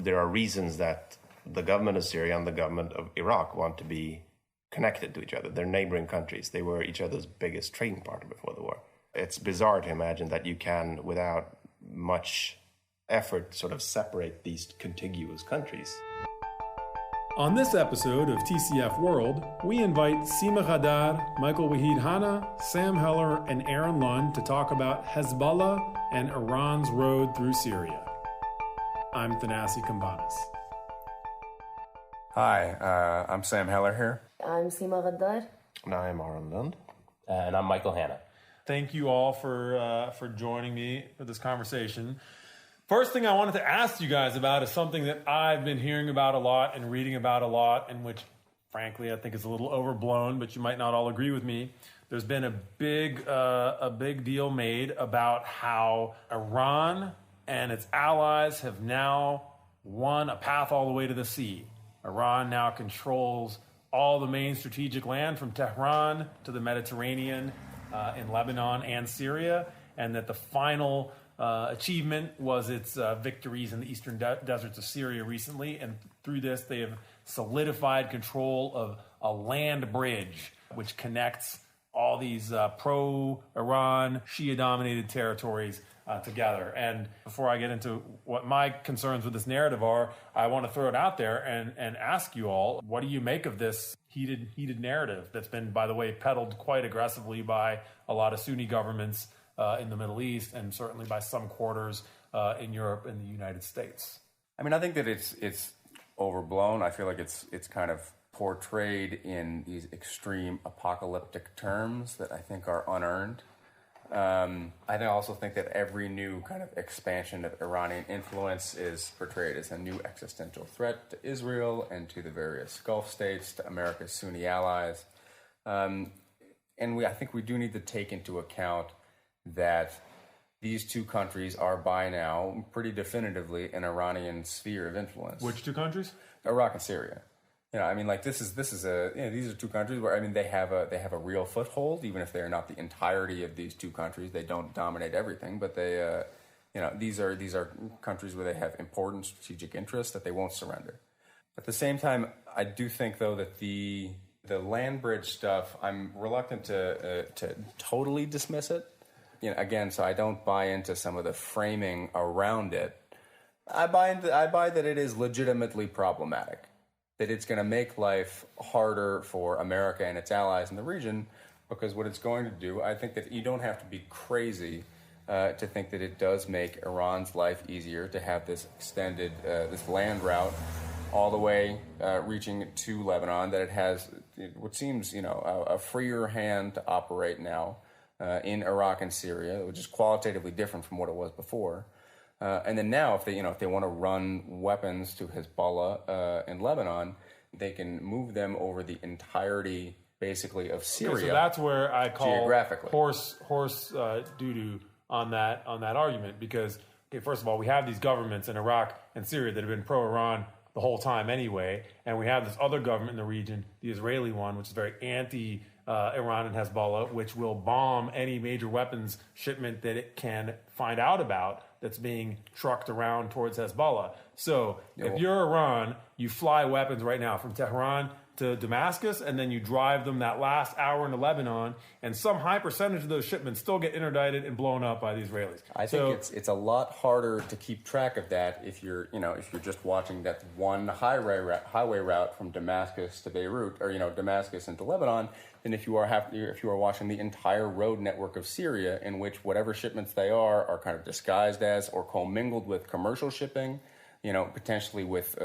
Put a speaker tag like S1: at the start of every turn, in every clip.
S1: there are reasons that the government of Syria and the government of Iraq want to be connected to each other. They're neighboring countries. They were each other's biggest trading partner before the war. It's bizarre to imagine that you can, without much effort, sort of separate these contiguous countries.
S2: On this episode of TCF World, we invite Sima Ghaddar, Michael Wahid Hanna, Sam Heller, and Aron Lund to talk about Hezbollah and Iran's road through Syria. I'm Thanassis Cambanis.
S3: Hi, I'm Sam Heller here.
S4: I'm Sima Ghaddar.
S1: And I'm Aron Lund.
S5: And I'm Michael Hanna.
S2: Thank you all for joining me for this conversation. First thing I wanted to ask you guys about is something that I've been hearing about a lot and reading about a lot, and which, frankly, I think is a little overblown, but you might not all agree with me. There's been a big deal made about how Iran and its allies have now won a path all the way to the sea. Iran now controls all the main strategic land from Tehran to the Mediterranean in Lebanon and Syria, and that the final achievement was its victories in the eastern deserts of Syria recently. And through this, they have solidified control of a land bridge which connects all these pro-Iran, Shia-dominated territories together. And before I get into what my concerns with this narrative are, I want to throw it out there and ask you all, what do you make of this heated narrative that's been, by the way, peddled quite aggressively by a lot of Sunni governments in the Middle East, and certainly by some quarters in Europe and the United States?
S3: I mean, I think that it's overblown. I feel like it's kind of portrayed in these extreme apocalyptic terms that I think are unearned. I also think that every new kind of expansion of Iranian influence is portrayed as a new existential threat to Israel and to the various Gulf states, to America's Sunni allies. I think we do need to take into account that these two countries are by now pretty definitively an Iranian sphere of influence.
S2: Which two countries?
S3: Iraq and Syria. You know, I mean, like these are two countries where, I mean, they have a real foothold, even if they are not the entirety of these two countries. They don't dominate everything, but they, these are countries where they have important strategic interests that they won't surrender. At the same time, I do think though that the land bridge stuff, I'm reluctant to totally dismiss it. You know, again, so I don't buy into some of the framing around it. I buy that it is legitimately problematic, that it's going to make life harder for America and its allies in the region, because what it's going to do, I think that you don't have to be crazy to think that it does make Iran's life easier to have this extended, this land route all the way reaching to Lebanon, that it has what seems, a freer hand to operate now in Iraq and Syria, which is qualitatively different from what it was before. And then now, if they want to run weapons to Hezbollah in Lebanon, they can move them over the entirety, basically, of Syria.
S2: Okay, so that's where I call horse doo-doo on that argument, because first of all, we have these governments in Iraq and Syria that have been pro-Iran the whole time anyway, and we have this other government in the region, the Israeli one, which is very anti-Iran and Hezbollah, which will bomb any major weapons shipment that it can find out about that's being trucked around towards Hezbollah. So if you're Iran, you fly weapons right now from Tehran to Damascus, and then you drive them that last hour into Lebanon, and some high percentage of those shipments still get interdicted and blown up by the Israelis.
S3: I think it's a lot harder to keep track of that if you're just watching that one highway route from Damascus to Beirut, or Damascus into Lebanon, than if you are watching the entire road network of Syria, in which whatever shipments they are kind of disguised as or commingled with commercial shipping, potentially with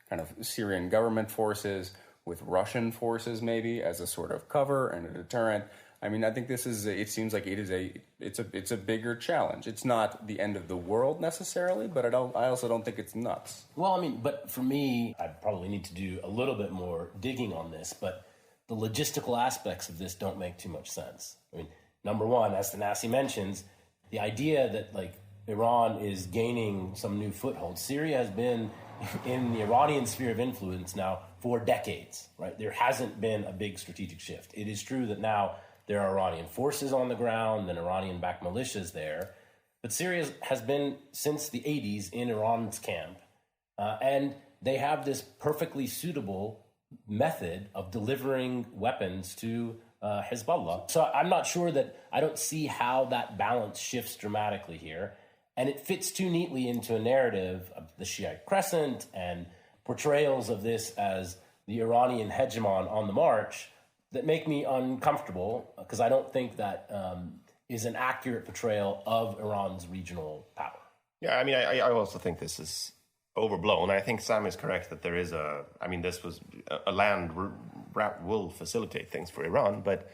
S3: kind of Syrian government forces, with Russian forces maybe as a sort of cover and a deterrent. I mean, I think it seems like it's a bigger challenge. It's not the end of the world necessarily, but I also don't think it's nuts.
S5: Well, I mean, but for me, I probably need to do a little bit more digging on this, but the logistical aspects of this don't make too much sense. I mean, number one, as Thanassis mentions, the idea that Iran is gaining some new foothold. Syria has been in the Iranian sphere of influence now for decades, right? There hasn't been a big strategic shift. It is true that now there are Iranian forces on the ground and Iranian-backed militias there, but Syria has been, since the 80s, in Iran's camp, And they have this perfectly suitable method of delivering weapons to Hezbollah. So I'm not sure I don't see how that balance shifts dramatically here. And it fits too neatly into a narrative of the Shiite crescent and portrayals of this as the Iranian hegemon on the march that make me uncomfortable, because I don't think that is an accurate portrayal of Iran's regional power.
S1: Yeah, I mean, I also think this is overblown. I think Sam is correct that there is this was a land wrap will facilitate things for Iran, but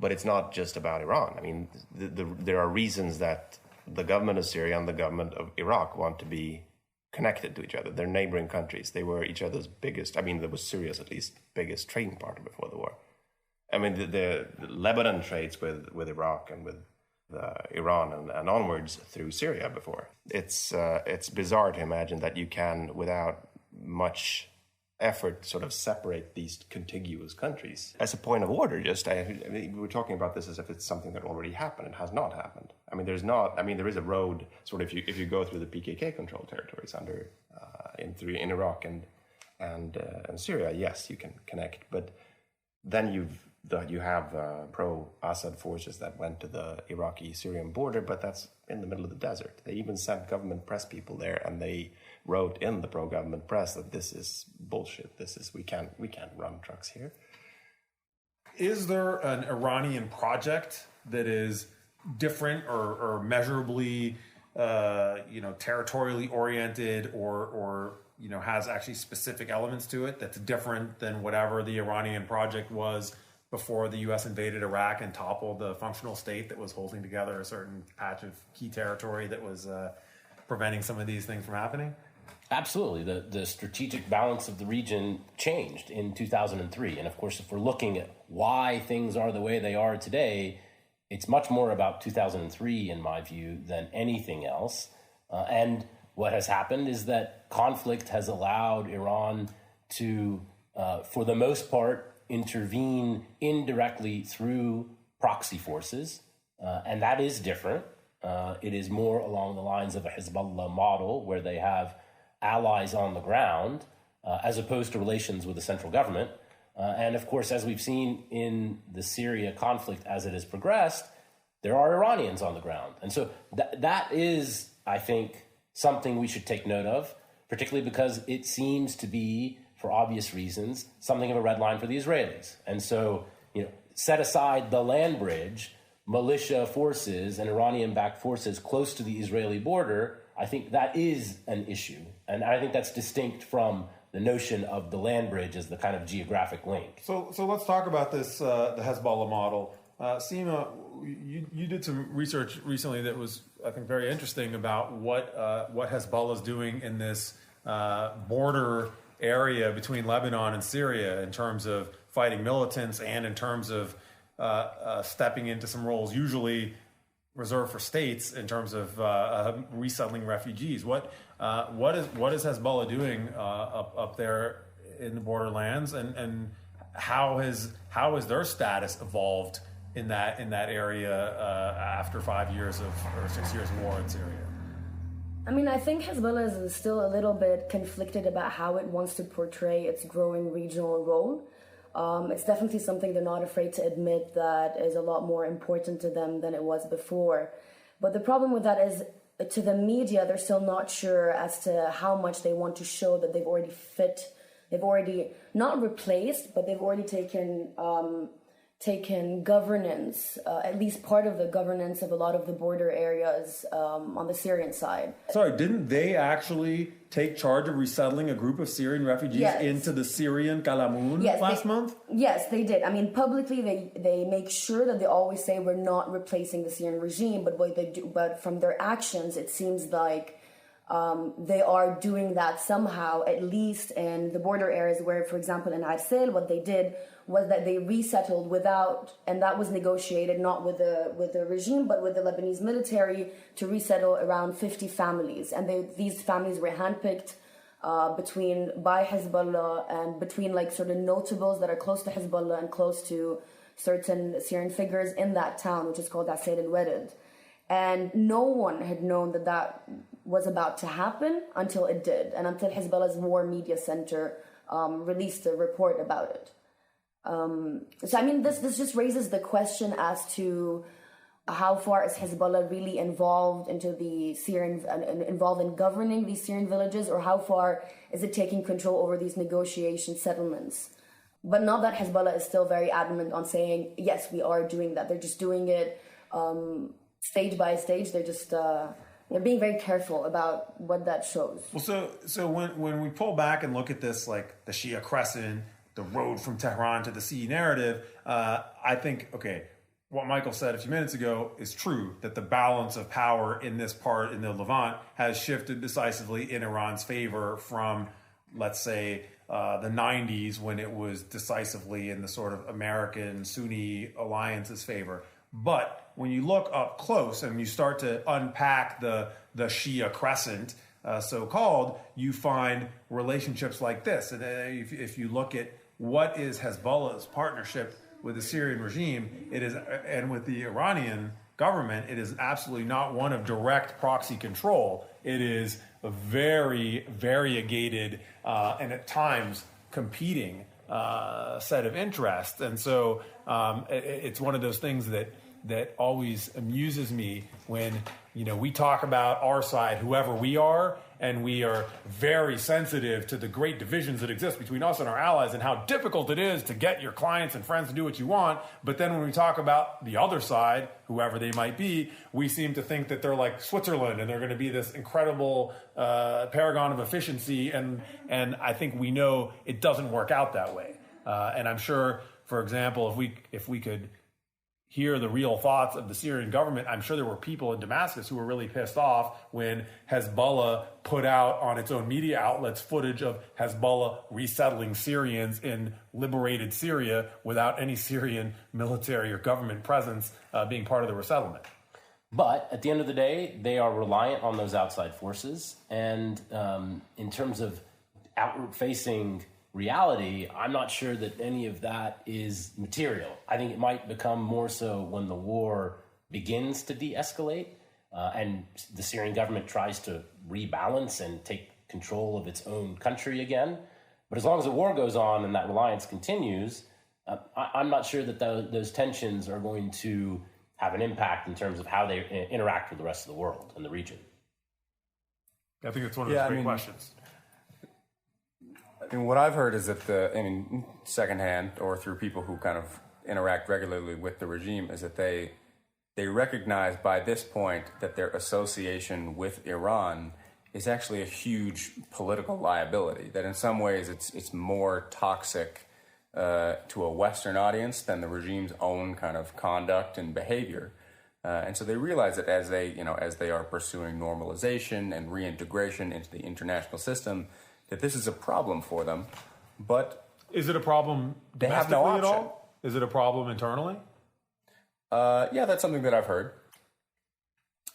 S1: it's not just about Iran. I mean, there are reasons that the government of Syria and the government of Iraq want to be connected to each other. They're neighboring countries. They were each other's biggest, that was Syria's at least biggest trading partner before the war. I mean, the Lebanon trades with Iraq and with Iran and onwards through Syria before. It's bizarre to imagine that you can, without much effort, sort of separate these contiguous countries. As a point of order, we're talking about this as if it's something that already happened. It has not happened. I mean, there is a road, sort of, if you go through the PKK controlled territories in Iraq and Syria, yes, you can connect, but then you have pro-Assad forces that went to the Iraqi-Syrian border, but that's in the middle of the desert. They even sent government press people there, and they wrote in the pro-government press that this is bullshit. We can't run trucks here.
S2: Is there an Iranian project that is different or measurably, territorially oriented or has actually specific elements to it that's different than whatever the Iranian project was before the U.S. invaded Iraq and toppled the functional state that was holding together a certain patch of key territory that was preventing some of these things from happening?
S5: Absolutely. The strategic balance of the region changed in 2003. And of course, if we're looking at why things are the way they are today, it's much more about 2003, in my view, than anything else. And what has happened is that conflict has allowed Iran to, for the most part, intervene indirectly through proxy forces. And that is different. It is more along the lines of a Hezbollah model where they have allies on the ground as opposed to relations with the central government. And of course, as we've seen in the Syria conflict as it has progressed, there are Iranians on the ground. And so that is, I think, something we should take note of, particularly because it seems to be, for obvious reasons, something of a red line for the Israelis. And so, set aside the land bridge, militia forces and Iranian-backed forces close to the Israeli border, I think that is an issue. And I think that's distinct from the notion of the land bridge as the kind of geographic link.
S2: So let's talk about this, the Hezbollah model. Sima, you did some research recently that was, I think, very interesting about what Hezbollah is doing in this border area between Lebanon and Syria in terms of fighting militants and in terms of stepping into some roles usually reserved for states in terms of resettling refugees. What is Hezbollah doing up there in the borderlands, and how has their status evolved in that area after 5 years or 6 years of war in Syria?
S4: I mean, I think Hezbollah is still a little bit conflicted about how it wants to portray its growing regional role. It's definitely something they're not afraid to admit that is a lot more important to them than it was before. But the problem with that is, to the media, they're still not sure as to how much they want to show that they've already not replaced, but they've already taken governance, at least part of the governance of a lot of the border areas on the Syrian side.
S2: Sorry, didn't they actually take charge of resettling a group of Syrian refugees into the Syrian Kalamun last month? Yes,
S4: they did. I mean, publicly they make sure that they always say we're not replacing the Syrian regime, but from their actions, it seems like they are doing that somehow, at least in the border areas where, for example, in Arsel, what they did was that they resettled without, and that was negotiated not with the regime, but with the Lebanese military to resettle around 50 families. And these families were handpicked by Hezbollah and between like sort of notables that are close to Hezbollah and close to certain Syrian figures in that town, which is called Asaid al-Warid. And no one had known that that was about to happen until it did, and until Hezbollah's War Media Center released a report about it. So I mean, this just raises the question as to how far is Hezbollah really involved into the Syrian, involved in governing these Syrian villages, or how far is it taking control over these negotiation settlements? But not that Hezbollah is still very adamant on saying, yes, we are doing that. They're just doing it stage by stage. They're just they're being very careful about what that shows.
S2: Well, so when we pull back and look at this, like the Shia Crescent, the road from Tehran to the sea narrative, I think, okay, what Michael said a few minutes ago is true, that the balance of power in this part, in the Levant, has shifted decisively in Iran's favor from, let's say, the 90s, when it was decisively in the sort of American Sunni alliance's favor. But when you look up close and you start to unpack the Shia Crescent, so-called, you find relationships like this. And if you look at what is Hezbollah's partnership with the Syrian regime, it is, and with the Iranian government, it is absolutely not one of direct proxy control. It is a very variegated and at times competing set of interests. And so it's one of those things that always amuses me when, you know, we talk about our side, whoever we are, and we are very sensitive to the great divisions that exist between us and our allies and how difficult it is to get your clients and friends to do what you want. But then when we talk about the other side, whoever they might be, we seem to think that they're like Switzerland and they're going to be this incredible paragon of efficiency. And I think we know it doesn't work out that way. And I'm sure, for example, if we could hear the real thoughts of the Syrian government, I'm sure there were people in Damascus who were really pissed off when Hezbollah put out on its own media outlets footage of Hezbollah resettling Syrians in liberated Syria without any Syrian military or government presence being part of the resettlement.
S5: But at the end of the day, they are reliant on those outside forces. And in terms of outward-facing reality, I'm not sure that any of that is material. I think it might become more so when the war begins to de-escalate and the Syrian government tries to rebalance and take control of its own country again. But as long as the war goes on and that reliance continues, I'm not sure that those tensions are going to have an impact in terms of how they interact with the rest of the world and the region.
S2: I think it's one of those great questions.
S3: I mean, what I've heard is that secondhand or through people who kind of interact regularly with the regime, is that they recognize by this point that their association with Iran is actually a huge political liability, that in some ways it's more toxic to a Western audience than the regime's own kind of conduct and behavior. And so they realize that as they are pursuing normalization and reintegration into the international system, that this is a problem for them. But
S2: is it a problem
S3: they have no option.
S2: At all? Is it a problem internally?
S3: Yeah, that's something that I've heard.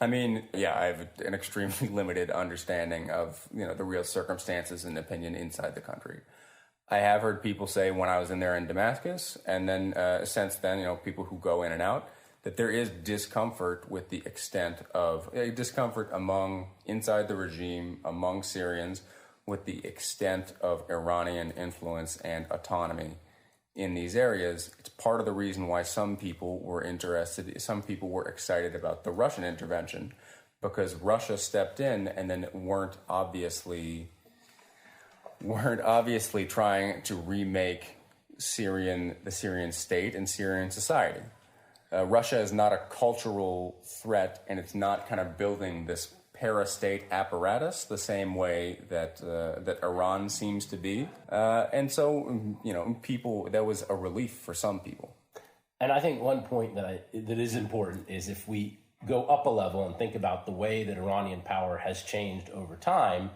S3: I mean, yeah, I have an extremely limited understanding of, the real circumstances and opinion inside the country. I have heard people say when I was in there in Damascus, and then since then, people who go in and out, that there is discomfort with the extent of discomfort inside the regime, among Syrians, with the extent of Iranian influence and autonomy in these areas. It's part of the reason why some people were excited about the Russian intervention, because Russia stepped in and then weren't obviously trying to remake the Syrian state and Syrian society. Russia is not a cultural threat, and it's not kind of building this para-state apparatus the same way that Iran seems to be. And so, that was a relief for some people.
S5: And I think one point that is important is if we go up a level and think about the way that Iranian power has changed over time,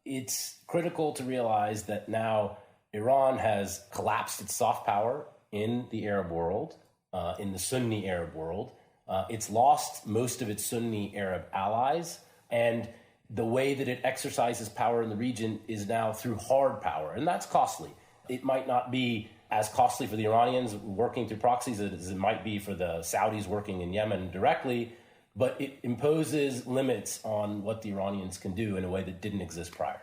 S5: it's critical to realize that now Iran has collapsed its soft power in the Arab world, in the Sunni Arab world. It's lost most of its Sunni Arab allies, and the way that it exercises power in the region is now through hard power, and that's costly. It might not be as costly for the Iranians working through proxies as it might be for the Saudis working in Yemen directly, but it imposes limits on what the Iranians can do in a way that didn't exist prior.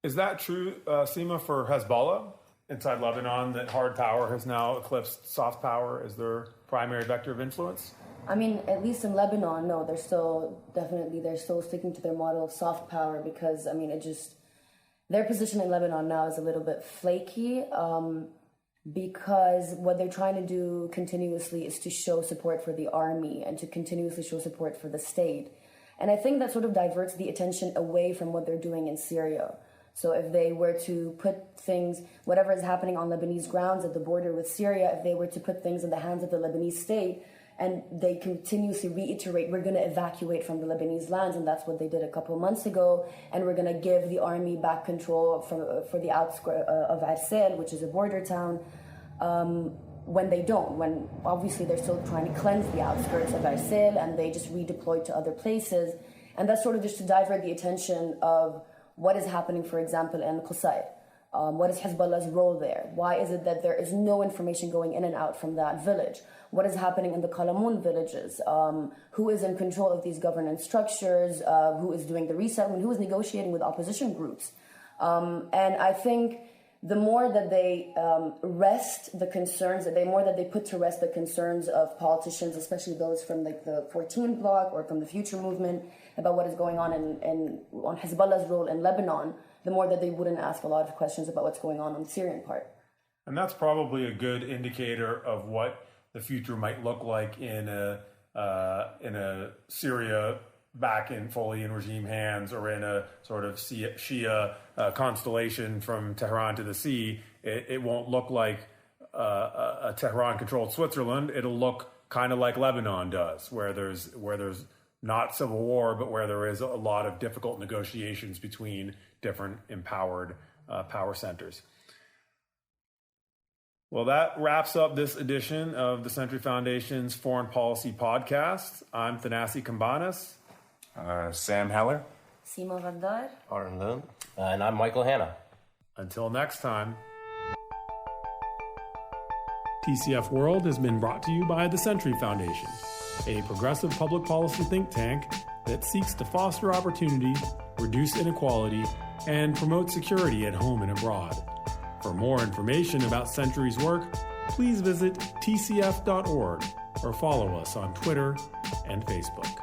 S2: Is that true, Sima, for Hezbollah inside Lebanon, that hard power has now eclipsed soft power as their primary vector of influence?
S4: I mean, at least in Lebanon, no, they're still sticking to their model of soft power because, I mean, their position in Lebanon now is a little bit flaky because what they're trying to do continuously is to show support for the army and to continuously show support for the state. And I think that sort of diverts the attention away from what they're doing in Syria. So if they were to put things, whatever is happening on Lebanese grounds at the border with Syria, if they were to put things in the hands of the Lebanese state, and they continuously reiterate, we're going to evacuate from the Lebanese lands, and that's what they did a couple of months ago, and we're going to give the army back control for the outskirts of Arsel, which is a border town, when they don't, when obviously they're still trying to cleanse the outskirts of Arsel, and they just redeploy to other places. And that's sort of just to divert the attention of what is happening, for example, in Qusay. What is Hezbollah's role there? Why is it that there is no information going in and out from that village? What is happening in the Qalamun villages? Who is in control of these governance structures? Who is doing the resettlement? Who is negotiating with opposition groups? And I think the more that they put to rest the concerns of politicians, especially those from like the 14 bloc or from the Future movement, about what is going on on Hezbollah's role in Lebanon, the more that they wouldn't ask a lot of questions about what's going on the Syrian part.
S2: And that's probably a good indicator of what the future might look like in a Syria back fully in regime hands, or in a sort of Shia constellation from Tehran to the sea. It won't look like a Tehran-controlled Switzerland. It'll look kind of like Lebanon does, where there's not civil war, but where there is a lot of difficult negotiations between different empowered power centers. Well, that wraps up this edition of the Century Foundation's Foreign Policy Podcast. I'm Thanassis Cambanis.
S3: Sam Heller.
S4: Sima, Ghaddar.
S1: Aron, Lund.
S5: And I'm Michael Hanna.
S2: Until next time. TCF World has been brought to you by the Century Foundation, a progressive public policy think tank that seeks to foster opportunity, reduce inequality, and promote security at home and abroad. For more information about Century's work, please visit tcf.org or follow us on Twitter and Facebook.